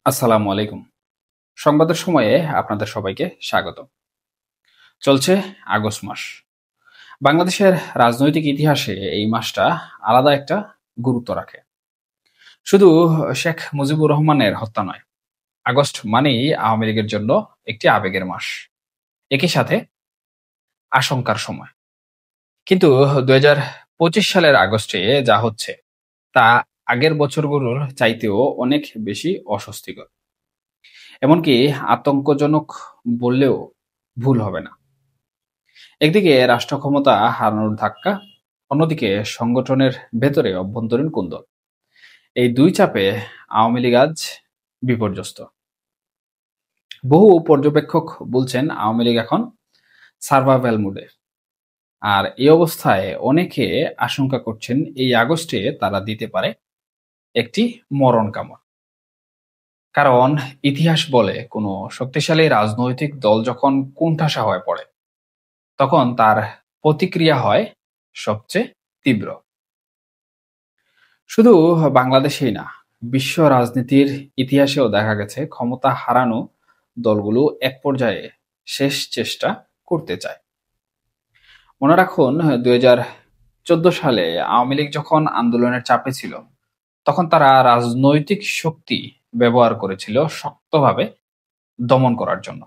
আসসালামু আলাইকুম। সংবাদের সময়ে আপনাদের সবাইকে স্বাগত। চলছে আগস্ট মাস। বাংলাদেশের রাজনৈতিক ইতিহাসে এই মাসটা আলাদা একটা গুরুত্ব রাখে। শুধু শেখ মুজিবুর রহমানের হত্যা নয়, আগস্ট মানেই আওয়ামী লীগের জন্য একটি আবেগের মাস। একই সাথে আশঙ্কার সময়। কিন্তু ২০২৫ সালের আগস্টে যা হচ্ছে তা আগের বছরগুলোর চাইতেও অনেক বেশি অস্বস্তিকর। এমনকি আতঙ্কজনক বললেও ভুল হবে না। একদিকে রাষ্ট্র ক্ষমতা হারানোর ধাক্কা, অন্যদিকে সংগঠনের ভেতরে অভ্যন্তরীণ কুন্দল। এই দুই চাপে আওয়ামী লীগ আজ বিপর্যস্ত। বহু পর্যবেক্ষক বলছেন আওয়ামী লীগ এখন সার্ভাইভাল মুডে। আর এই অবস্থায় অনেকে আশঙ্কা করছেন এই আগস্টে তারা দিতে পারে একটি মরণ কামড়। কারণ ইতিহাস বলে কোনো শক্তিশালী রাজনৈতিক দল যখন কোণঠাসা হয়ে পড়ে তখন তার প্রতিক্রিয়া হয় সবচেয়ে তীব্র। শুধু বাংলাদেশেই না, বিশ্ব রাজনীতির ইতিহাসেও দেখা গেছে ক্ষমতা হারানো দলগুলো এক পর্যায়ে শেষ চেষ্টা করতে চায়। মনে রাখুন ২০১৪ সালে আওয়ামী লীগ যখন আন্দোলনের চাপে ছিল তখন তারা রাজনৈতিক শক্তি ব্যবহার করেছিল শক্তভাবে দমন করার জন্য।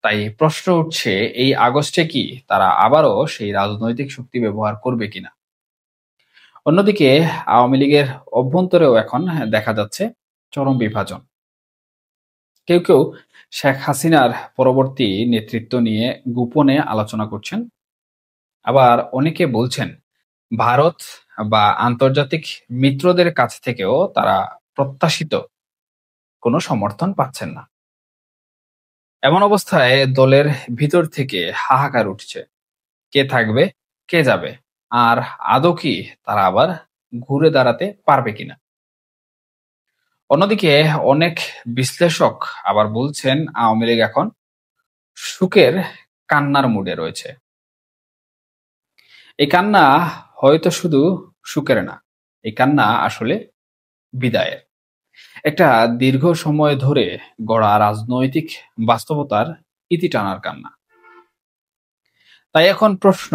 তাই প্রশ্ন উঠছে এই আগস্টে কি তারা আবারও সেই রাজনৈতিক শক্তি ব্যবহার করবে কিনা। অন্যদিকে আওয়ামী লীগের অভ্যন্তরেও এখন দেখা যাচ্ছে চরম বিভাজন। কেউ কেউ শেখ হাসিনার পরবর্তী নেতৃত্ব নিয়ে গোপনে আলোচনা করছেন, আবার অনেকে বলছেন ভারত বা আন্তর্জাতিক মিত্রদের কাছ থেকেও তারা প্রত্যাশিত কোনো সমর্থন পাচ্ছেন না। এমন অবস্থায় দলের ভিতর থেকে হাহাকার উঠছে, কে থাকবে, কে যাবে, আর আদৌ কি তারা আবার ঘুরে দাঁড়াতে পারবে কিনা। অন্যদিকে অনেক বিশ্লেষক আবার বলছেন আওয়ামী লীগ এখন সুখের কান্নার মুডে রয়েছে। এই কান্না হয়তো শুধু সুখের না, এই কান্না আসলে বিদায়ের। একটা দীর্ঘ সময় ধরে গড়া রাজনৈতিক বাস্তবতার ইতি টানার কান্না। তাই এখন প্রশ্ন,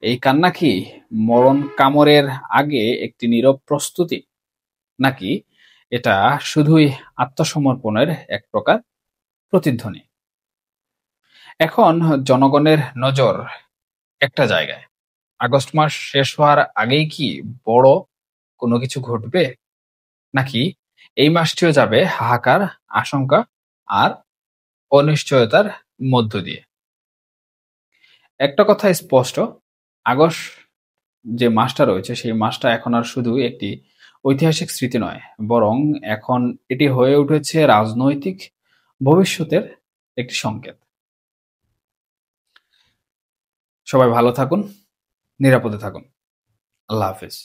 এই কান্না কি মরণ কামড়ের আগে একটি নীরব প্রস্তুতি, নাকি এটা শুধুই আত্মসমর্পণের এক প্রকার প্রতিধ্বনি। এখন জনগণের নজর একটা জায়গায়, আগস্ট মাস শেষ হওয়ার আগেই কি বড় কোনো কিছু ঘটবে, নাকি এই মাসটিও যাবে হাহাকার, আশঙ্কা আর অনিশ্চয়তার মধ্য দিয়ে। একটা কথা স্পষ্ট, আগস্ট যে মাসটা রয়েছে সেই মাসটা এখন আর শুধু একটি ঐতিহাসিক স্মৃতি নয়, বরং এখন এটি হয়ে উঠেছে রাজনৈতিক ভবিষ্যতের একটি সংকেত। সবাই ভালো থাকুন, নিরাপদে থাকুন। আল্লাহ হাফেজ।